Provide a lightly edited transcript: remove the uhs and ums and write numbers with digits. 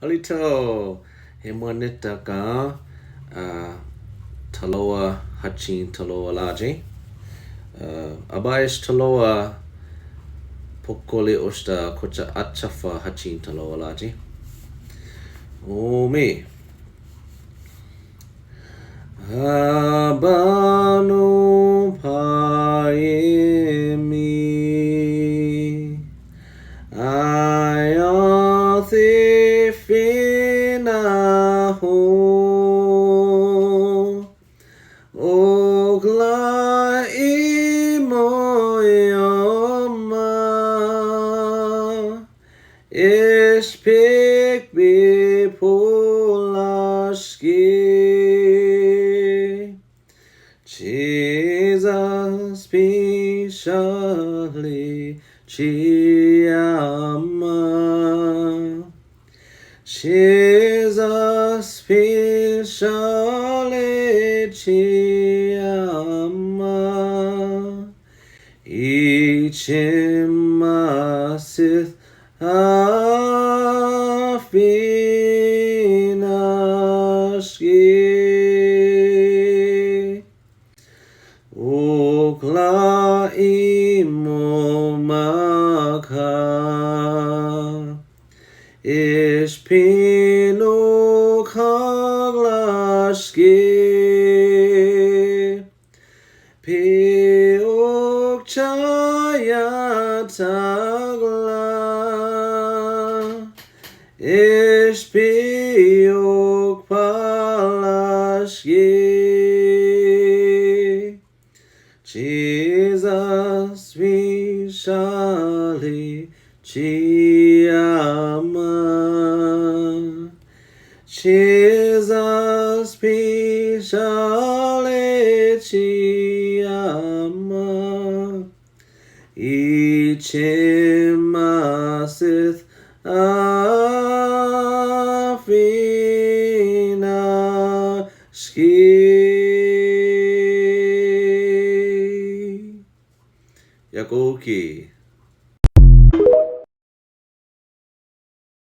Alito, Hemonita ka, Taloa Hachin Taloa Laji. Abayas Taloa Pokole Osta Kocha Achafa Hachin Taloa Laji. O me. Abano Paemi Ayathi Finaho Ogla Imoyoma Ispik Bipolaski Jesus specially Chiama Jesus specially Chiama Ichimasith Afinaski Okla imo maka Ispino kaglaski Piok chaya tagla Ispiok palaski Jesus vishali Chiama Jesus vishali Chiama Ichimasith Afinaski Yakoki